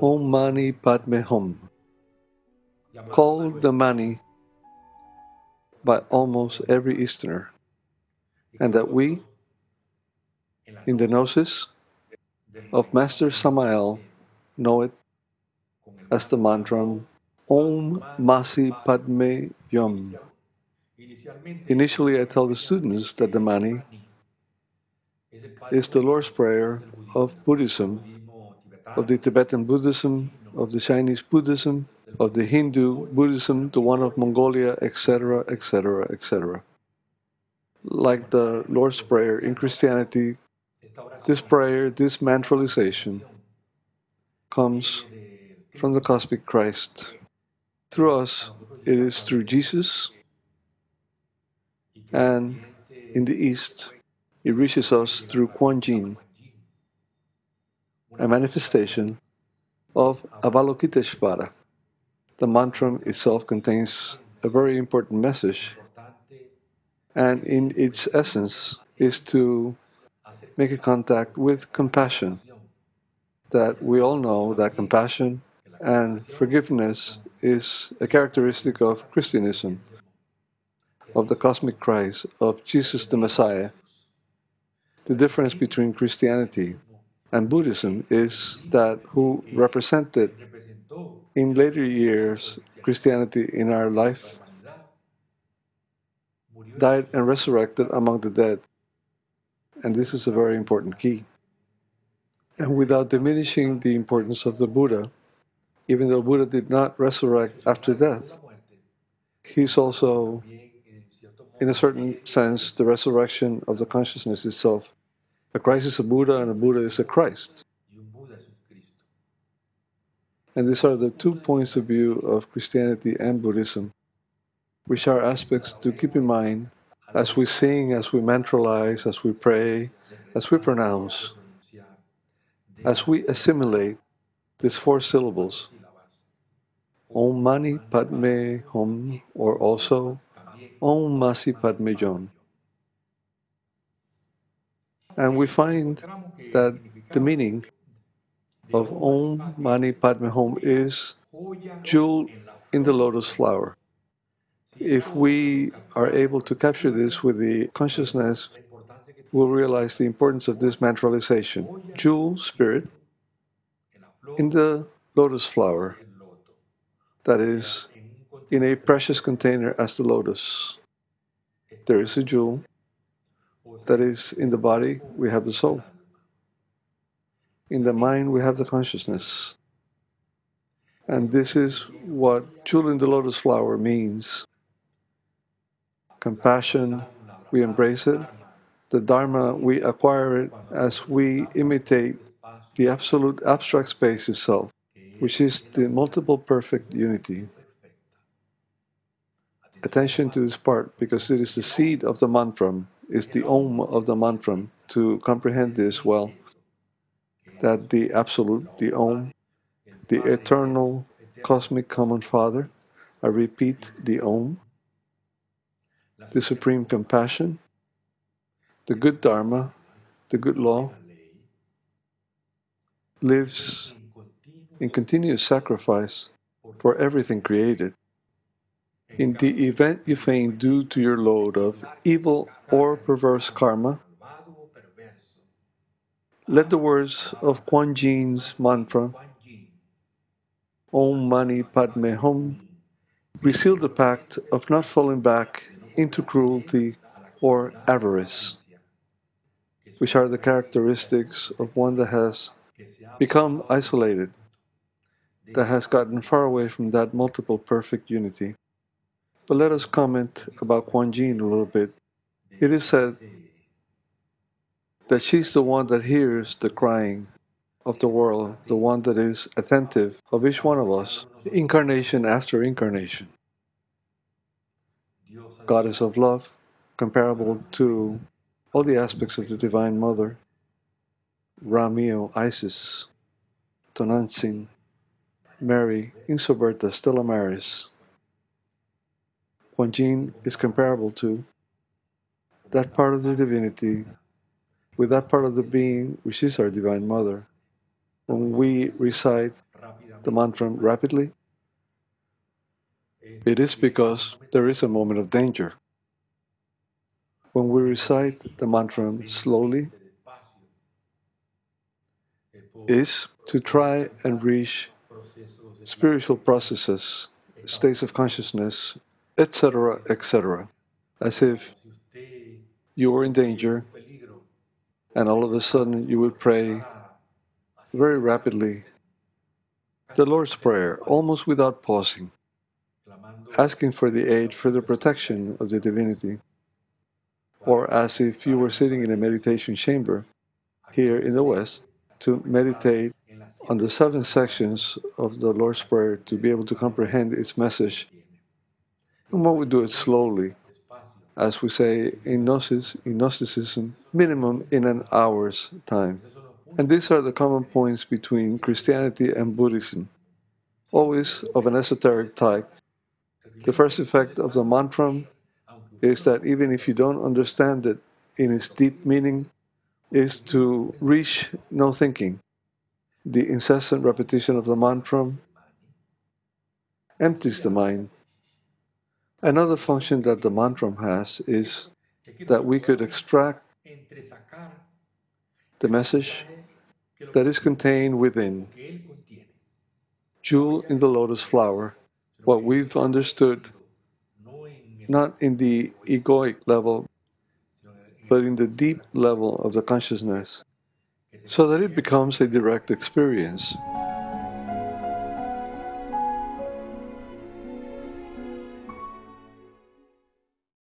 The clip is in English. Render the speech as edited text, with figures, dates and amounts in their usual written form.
Om Mani Padme Hum, called the Mani by almost every Easterner, and that we, in the Gnosis of Master Samael, know it as the mantra Om Mani Padme Hum. Initially, I tell the students that the Mani is the Lord's Prayer of Buddhism, of the Tibetan Buddhism, of the Chinese Buddhism, of the Hindu Buddhism, the one of Mongolia, etc., etc., etc. Like the Lord's Prayer in Christianity, this prayer, this mantralization, comes from the cosmic Christ. Through us, it is through Jesus, and in the East, it reaches us through Kuan Yin, a manifestation of Avalokiteshvara. The mantra itself contains a very important message, and in its essence is to make a contact with compassion. That we all know that compassion and forgiveness is a characteristic of Christianism, of the cosmic Christ, of Jesus the Messiah. The difference between Christianity and Buddhism is that who represented in later years Christianity in our life died and resurrected among the dead. And this is a very important key. And without diminishing the importance of the Buddha, even though Buddha did not resurrect after death, he's also, in a certain sense, the resurrection of the consciousness itself. A Christ is a Buddha and a Buddha is a Christ. And these are the 2 points of view of Christianity and Buddhism, which are aspects to keep in mind as we sing, as we mantralize, as we pray, as we pronounce, as we assimilate these 4 syllables, Om Mani Padme Hum, or also Om Mani Padme Hum. And we find that the meaning of Om Mani Padme Hum is jewel in the lotus flower. If we are able to capture this with the consciousness, we'll realize the importance of this mantralization. Jewel, spirit, in the lotus flower, that is, in a precious container as the lotus. There is a jewel, that is, in the body we have the soul. In the mind we have the consciousness. And this is what jewel in the lotus flower means. Compassion, we embrace it. The Dharma, we acquire it as we imitate the absolute abstract space itself, which is the multiple perfect unity. Attention to this part, because it is the seed of the mantra, is the Om of the mantra, to comprehend this well, that the Absolute, the Om, the eternal cosmic common Father, I repeat, the Om, the supreme compassion, the good Dharma, the good law, lives in continuous sacrifice for everything created. In the event you feign due to your load of evil or perverse karma, let the words of Kuan Yin's mantra, Om Mani Padme Hum, reseal the pact of not falling back into cruelty or avarice, which are the characteristics of one that has become isolated, that has gotten far away from that multiple perfect unity. But let us comment about Kuan Yin a little bit. It is said that she's the one that hears the crying of the world, the one that is attentive of each one of us, incarnation after incarnation. Goddess of love, comparable to all the aspects of the Divine Mother, Ramio, Isis, Tonantzin, Mary, Insoberta, Stella Maris. Kuan Yin is comparable to that part of the divinity with that part of the being which is our Divine Mother. When we recite the mantra rapidly, it is because there is a moment of danger. When we recite the mantra slowly, is to try and reach spiritual processes, states of consciousness, etc., etc., as if you were in danger and all of a sudden you would pray very rapidly the Lord's Prayer, almost without pausing, asking for the aid, for the protection of the divinity, or as if you were sitting in a meditation chamber here in the West to meditate on the 7 sections of the Lord's Prayer to be able to comprehend its message. And one would do it slowly, as we say in Gnosticism, minimum in an hour's time. And these are the common points between Christianity and Buddhism, always of an esoteric type. The first effect of the mantra is that even if you don't understand it in its deep meaning, is to reach no thinking. The incessant repetition of the mantra empties the mind. Another function that the mantra has is that we could extract the message that is contained within. Jewel in the lotus flower, what we've understood, not in the egoic level, but in the deep level of the consciousness, so that it becomes a direct experience.